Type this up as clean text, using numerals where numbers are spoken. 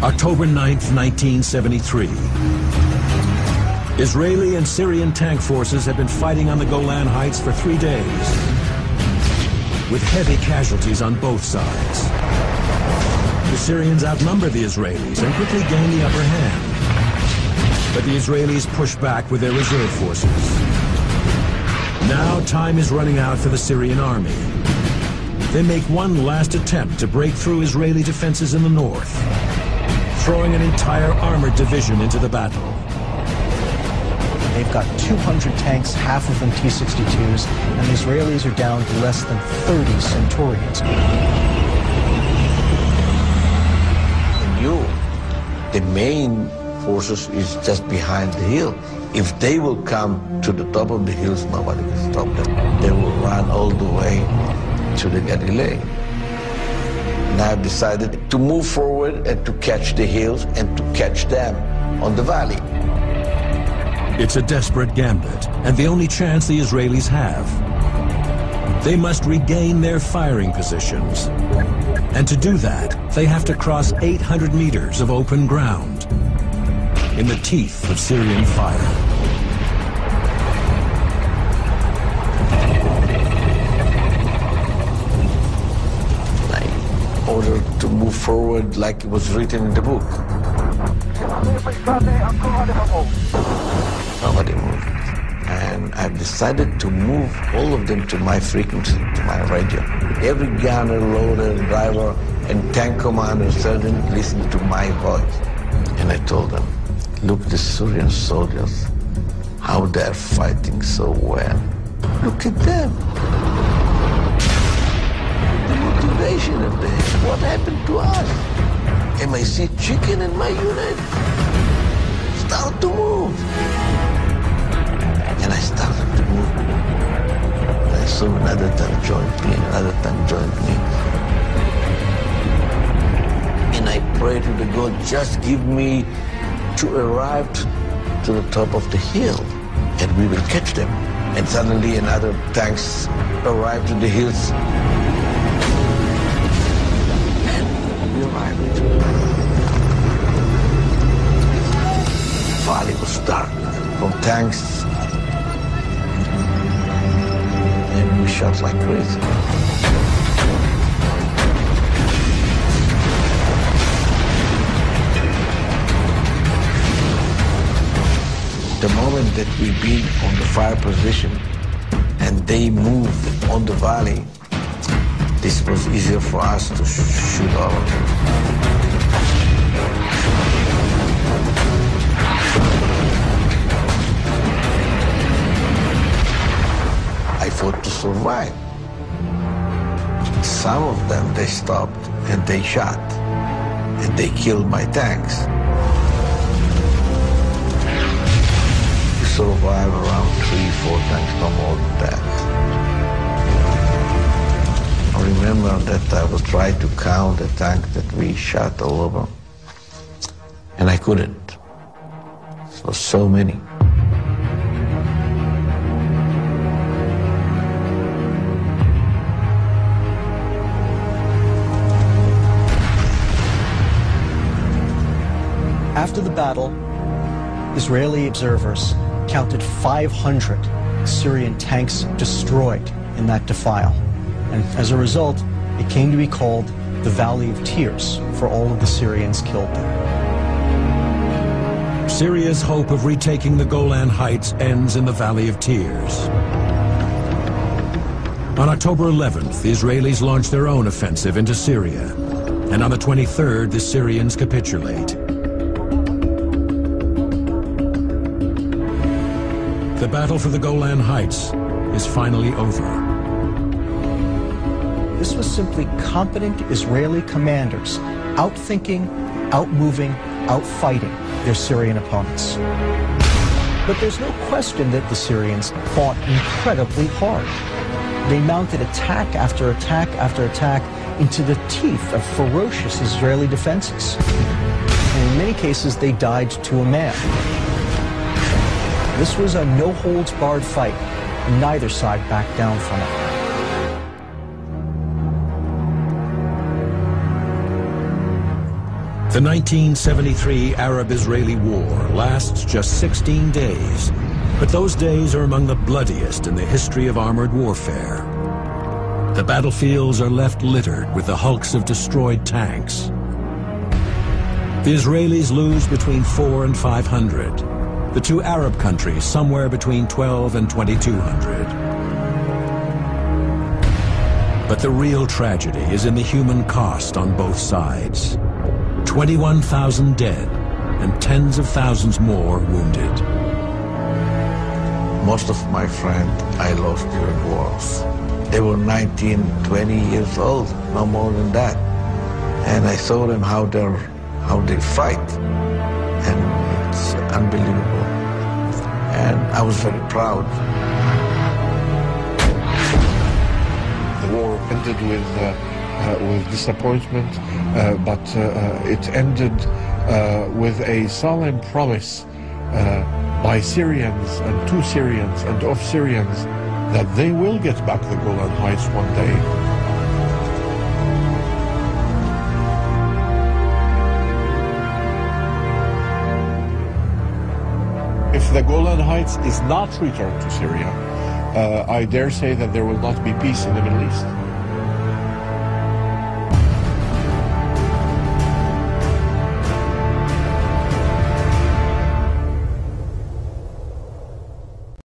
October 9th, 1973. Israeli and Syrian tank forces had been fighting on the Golan Heights for 3 days, with heavy casualties on both sides. The Syrians outnumbered the Israelis and quickly gained the upper hand, but the Israelis pushed back with their reserve forces. Now time is running out for the Syrian army. They make one last attempt to break through Israeli defenses in the north, throwing an entire armored division into the battle. They've got 200 tanks, half of them T-62s, and the Israelis are down to less than 30 Centurions. The main forces is just behind the hill. If they will come to the top of the hills, nobody can stop them. They will run all the way to the Galilee. And I have decided to move forward and to catch the hills and to catch them on the valley. It's a desperate gambit, and the only chance the Israelis have. They must regain their firing positions. And to do that, they have to cross 800 meters of open ground in the teeth of Syrian fire. I ordered to move forward like it was written in the book. Nobody moved. And I've decided to move all of them to my frequency, to my radio. Every gunner, loader, driver, and tank commander, sergeant listened to my voice. And I told them, look, the Syrian soldiers, how they're fighting so well. Look at them. The motivation of them. What happened to us? And I see chicken in my unit. Start to move. And I started to move. And I saw another tank joined me, another tank joined me. And I prayed to the God, just give me to arrive to the top of the hill, and we will catch them. And suddenly another tanks arrived to the hills. And we arrived. The valley was dark from tanks. And we shot like crazy. The moment that we've been on the fire position and they moved on the valley, this was easier for us to shoot all of them. I fought to survive. Some of them, they stopped and they shot and they killed my tanks. Survive around 3-4 tanks, no more than that. I remember that I was trying to count the tank that we shot all over, and I couldn't. It was so many. After the battle, Israeli observers counted 500 Syrian tanks destroyed in that defile. And as a result, it came to be called the Valley of Tears for all of the Syrians killed there. Syria's hope of retaking the Golan Heights ends in the Valley of Tears. On October 11th, the Israelis launched their own offensive into Syria. And on the 23rd, the Syrians capitulate. The battle for the Golan Heights is finally over. This was simply competent Israeli commanders outthinking, outmoving, outfighting their Syrian opponents. But there's no question that the Syrians fought incredibly hard. They mounted attack after attack after attack into the teeth of ferocious Israeli defenses. And in many cases, they died to a man. This was a no-holds-barred fight, and neither side backed down from it. The 1973 Arab-Israeli War lasts just 16 days, but those days are among the bloodiest in the history of armored warfare. The battlefields are left littered with the hulks of destroyed tanks. The Israelis lose between 400 and 500. The two Arab countries somewhere between 12 and 2,200. But the real tragedy is in the human cost on both sides. 21,000 dead and tens of thousands more wounded. Most of my friends I lost during wars. They were 19, 20 years old, no more than that. And I saw them how they fight. And it's unbelievable. And I was very proud. The war ended with disappointment, but it ended with a solemn promise by Syrians and to Syrians and of Syrians that they will get back the Golan Heights one day. If the Golan Heights is not returned to Syria, I dare say that there will not be peace in the Middle East.